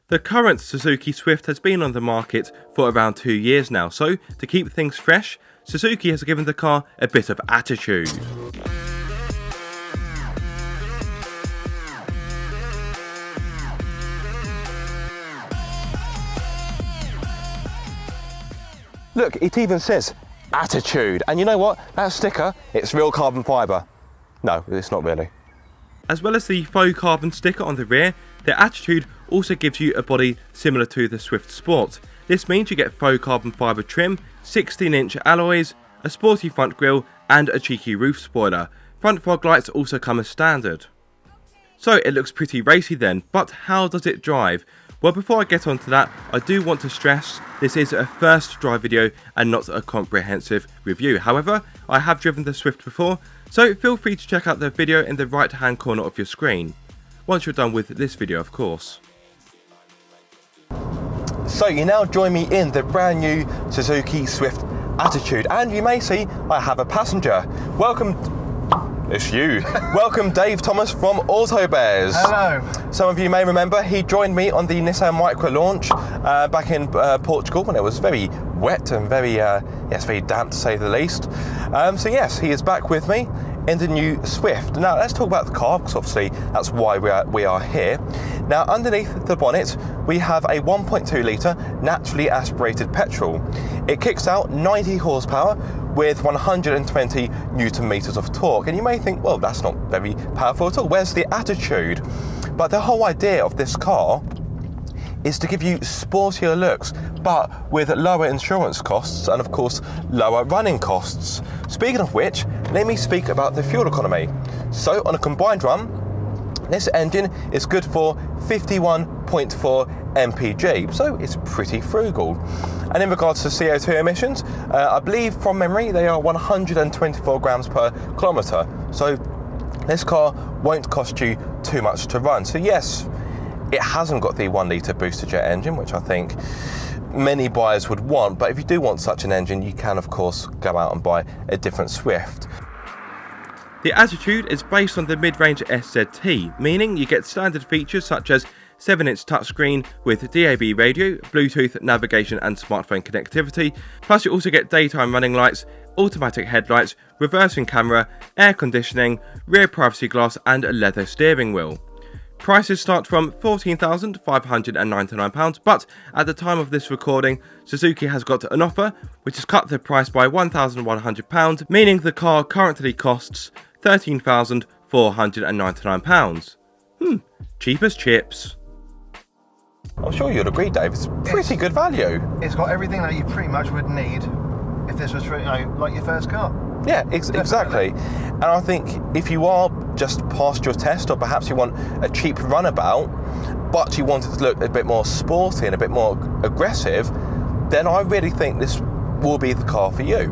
The current Suzuki Swift has been on the market for around 2 years now, so to keep things fresh, Suzuki has given the car a bit of attitude. Look, it even says attitude, and you know what? That sticker, it's real carbon fibre. No, it's not really. As well as the faux carbon sticker on the rear, the Attitude also gives you a body similar to the Swift Sport. This means you get faux carbon fibre trim, 16-inch alloys, a sporty front grille and a cheeky roof spoiler. Front fog lights also come as standard. So it looks pretty racy then, but how does it drive? Well, before I get onto that, I do want to stress this is a first drive video and not a comprehensive review. However, I have driven the Swift before, so feel free to check out the video in the right hand corner of your screen. Once you're done with this video, of course. So you now join me in the brand new Suzuki Swift Attitude, and you may see I have a passenger. Welcome. It's you. Welcome Dave Thomas from Autobears. Hello. Some of you may remember he joined me on the Nissan Micra launch back in Portugal when it was very wet and very damp to say the least. So yes, he is back with me in the new Swift. Now let's talk about the car, because obviously that's why we are here. Now underneath the bonnet we have a 1.2 litre naturally aspirated petrol. It kicks out 90 horsepower with 120 newton meters of torque, and you may think, well, that's not very powerful at all. Where's the attitude? But the whole idea of this car is to give you sportier looks, but with lower insurance costs and of course lower running costs. Speaking of which, let me speak about the fuel economy. So on a combined run, this engine is good for 51.4 mpg, so it's pretty frugal. And in regards to CO2 emissions, I believe from memory they are 124 grams per kilometre, so this car won't cost you too much to run. So yes, it hasn't got the 1 litre booster jet engine, which I think many buyers would want, but if you do want such an engine, you can of course go out and buy a different Swift. The Attitude is based on the mid-range SZT, meaning you get standard features such as 7-inch touchscreen with DAB radio, Bluetooth navigation and smartphone connectivity, plus you also get daytime running lights, automatic headlights, reversing camera, air conditioning, rear privacy glass and a leather steering wheel. Prices start from £14,599, but at the time of this recording, Suzuki has got an offer which has cut the price by £1,100, meaning the car currently costs £13,499. Cheap as chips. I'm sure you'd agree, Dave, it's pretty good value. It's got everything that you pretty much would need if this was for, like your first car. Yeah, exactly. And I think if you are just past your test, or perhaps you want a cheap runabout, but you want it to look a bit more sporty and a bit more aggressive, then I really think this will be the car for you.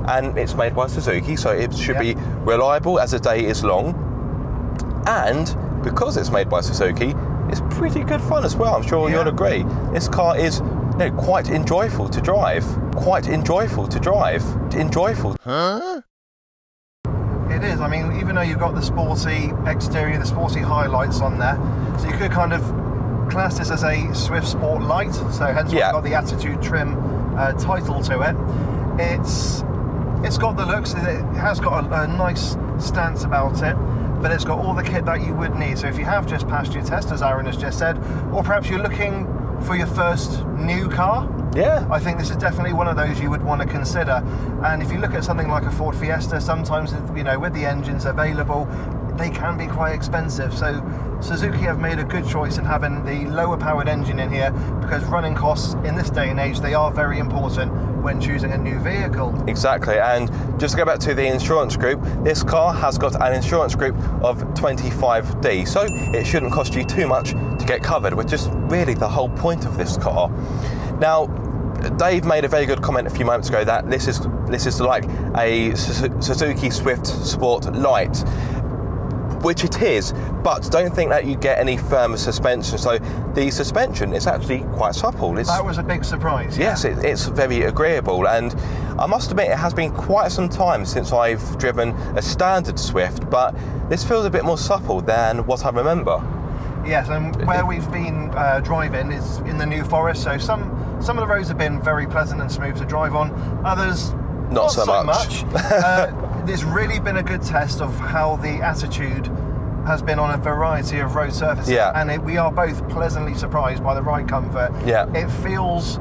And it's made by Suzuki, so it should be reliable as the day is long. And because it's made by Suzuki, it's pretty good fun as well. I'm sure you'll agree. This car is quite enjoyable to drive. Quite enjoyable to drive. Enjoyable. Huh? It is. I mean, even though you've got the sporty exterior, the sporty highlights on there, so you could kind of class this as a Swift Sport Light. So hence why it's got the Attitude trim title to it. It's got the looks. It has got a nice stance about it, but it's got all the kit that you would need. So if you have just passed your test, as Aaron has just said, or perhaps you're looking for your first new car, I think this is definitely one of those you would want to consider. And if you look at something like a Ford Fiesta, sometimes with the engines available, they can be quite expensive. So Suzuki have made a good choice in having the lower powered engine in here, because running costs in this day and age, they are very important when choosing a new vehicle. Exactly. And just to go back to the insurance group, this car has got an insurance group of 25D, so it shouldn't cost you too much to get covered, which is really the whole point of this car. Now, Dave made a very good comment a few moments ago that this is like a Suzuki Swift Sport Light, which it is, but don't think that you get any firmer suspension. So the suspension is actually quite supple. That was a big surprise. Yes, it's very agreeable, and I must admit it has been quite some time since I've driven a standard Swift, but this feels a bit more supple than what I remember. Yes, and where we've been driving is in the New Forest, so some of the roads have been very pleasant and smooth to drive on, others not so much. There's really been a good test of how the attitude has been on a variety of road surfaces, and we are both pleasantly surprised by the ride comfort. It feels,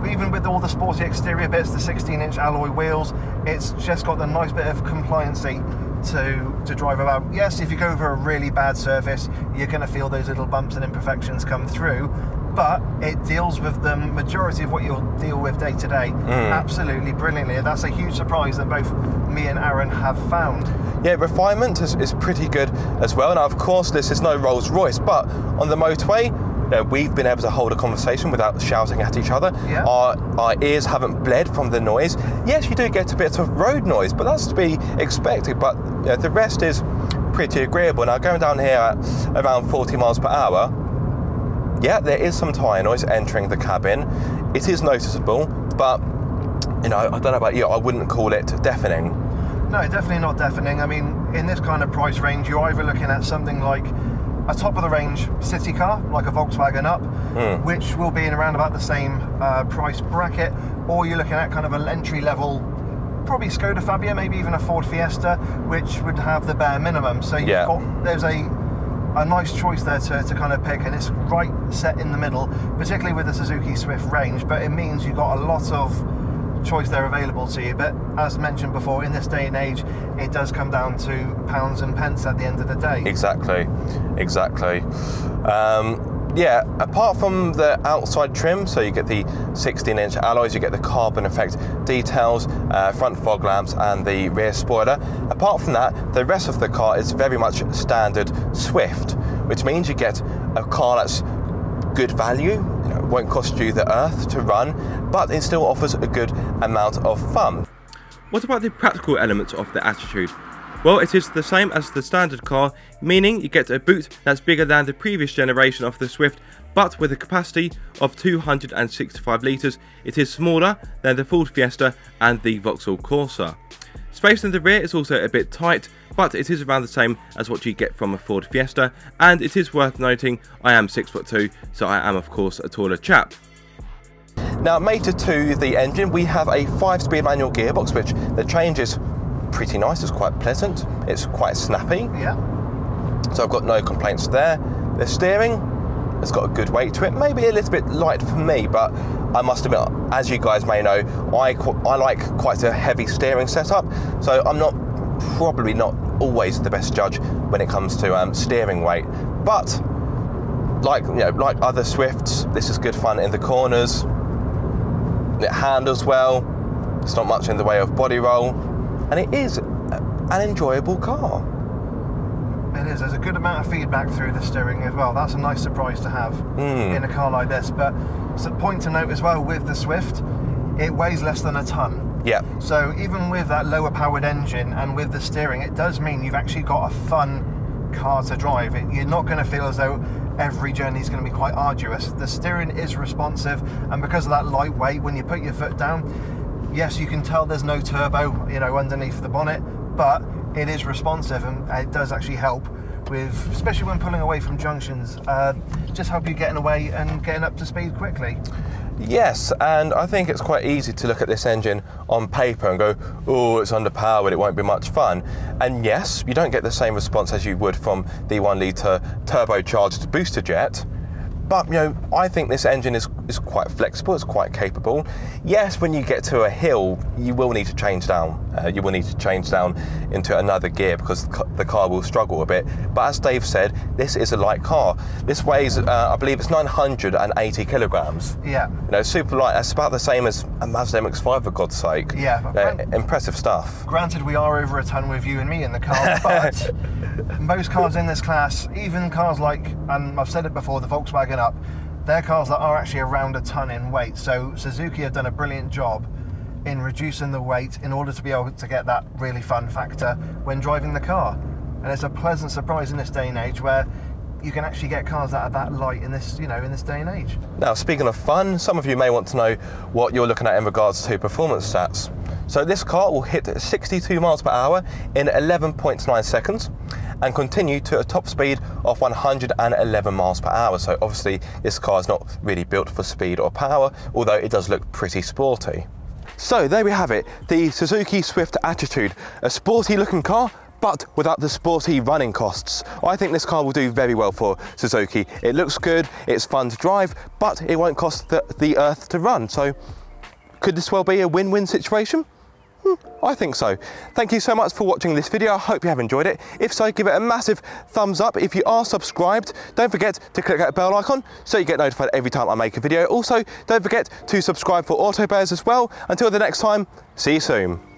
even with all the sporty exterior bits, the 16-inch alloy wheels, it's just got the nice bit of compliancy to drive about. Yes, if you go over a really bad surface, you're going to feel those little bumps and imperfections come through, but it deals with the majority of what you'll deal with day to day absolutely brilliantly. And that's a huge surprise that both me and Aaron have found. Yeah, refinement is pretty good as well. Now, of course, this is no Rolls Royce, but on the motorway, we've been able to hold a conversation without shouting at each other. Our ears haven't bled from the noise. Yes, you do get a bit of road noise, but that's to be expected. But the rest is pretty agreeable. Now, going down here at around 40 miles per hour, there is some tyre noise entering the cabin. It is noticeable, but I don't know about you, I wouldn't call it deafening. No, definitely not deafening. I mean, in this kind of price range, you're either looking at something like a top-of-the-range city car, like a Volkswagen Up, which will be in around about the same price bracket, or you're looking at kind of an entry-level, probably Skoda Fabia, maybe even a Ford Fiesta, which would have the bare minimum. So there's a nice choice there to kind of pick, and it's right set in the middle, particularly with the Suzuki Swift range, but it means you've got a lot of choice there available to you. But as mentioned before, in this day and age, it does come down to pounds and pence at the end of the day. Exactly. Apart from the outside trim, so you get the 16-inch alloys, you get the carbon effect details, front fog lamps and the rear spoiler. Apart from that, the rest of the car is very much standard Swift, which means you get a car that's good value, it won't cost you the earth to run, but it still offers a good amount of fun. What about the practical elements of the Attitude? Well, it is the same as the standard car, meaning you get a boot that's bigger than the previous generation of the Swift, but with a capacity of 265 litres. It is smaller than the Ford Fiesta and the Vauxhall Corsa. Space in the rear is also a bit tight, but it is around the same as what you get from a Ford Fiesta, and it is worth noting I am 6'2", so I am of course a taller chap. Now, mated to the engine, we have a 5-speed manual gearbox, which the change is pretty nice, it's quite pleasant, it's quite snappy. So I've got no complaints there. The steering, it's got a good weight to it, maybe a little bit light for me, but I must admit, as you guys may know, I like quite a heavy steering setup, so I'm probably not always the best judge when it comes to steering weight, but like other Swifts, this is good fun in the corners. It handles well, it's not much in the way of body roll, and it is an enjoyable car. It is. There's a good amount of feedback through the steering as well. That's a nice surprise to have in a car like this. But it's a point to note as well with the Swift, it weighs less than a ton. So even with that lower powered engine and with the steering, it does mean you've actually got a fun car to drive. You're not going to feel as though every journey is going to be quite arduous. The steering is responsive, and because of that light weight, when you put your foot down, yes, you can tell there's no turbo, underneath the bonnet, but it is responsive, and it does actually help with, especially when pulling away from junctions, just help you getting away and getting up to speed quickly. Yes, and I think it's quite easy to look at this engine on paper and go, oh, it's underpowered, it won't be much fun. And yes, you don't get the same response as you would from the 1 litre turbocharged booster jet, but I think this engine is quite flexible, it's quite capable. Yes, when you get to a hill, you will need to change down. You will need to change down into another gear because the car will struggle a bit. But as Dave said, this is a light car. This weighs, I believe it's 980 kilograms. Super light. That's about the same as a Mazda MX-5, for God's sake. Impressive stuff. Granted, we are over a ton with you and me in the car, but most cars in this class, even cars like, and I've said it before, the Volkswagen Up, they're cars that are actually around a ton in weight. So Suzuki have done a brilliant job in reducing the weight in order to be able to get that really fun factor when driving the car. And it's a pleasant surprise in this day and age where you can actually get cars that are that light in this, in this day and age. Now, speaking of fun, some of you may want to know what you're looking at in regards to performance stats. So this car will hit 62 miles per hour in 11.9 seconds, and continue to a top speed of 111 miles per hour. So obviously this car is not really built for speed or power, although it does look pretty sporty. So there we have it, the Suzuki Swift Attitude, a sporty looking car, but without the sporty running costs. I think this car will do very well for Suzuki. It looks good, it's fun to drive, but it won't cost the earth to run. So could this well be a win-win situation? I think so. Thank you so much for watching this video. I hope you have enjoyed it. If so, give it a massive thumbs up. If you are subscribed, don't forget to click that bell icon so you get notified every time I make a video. Also, don't forget to subscribe for auto bears as well. Until the next time, see you soon.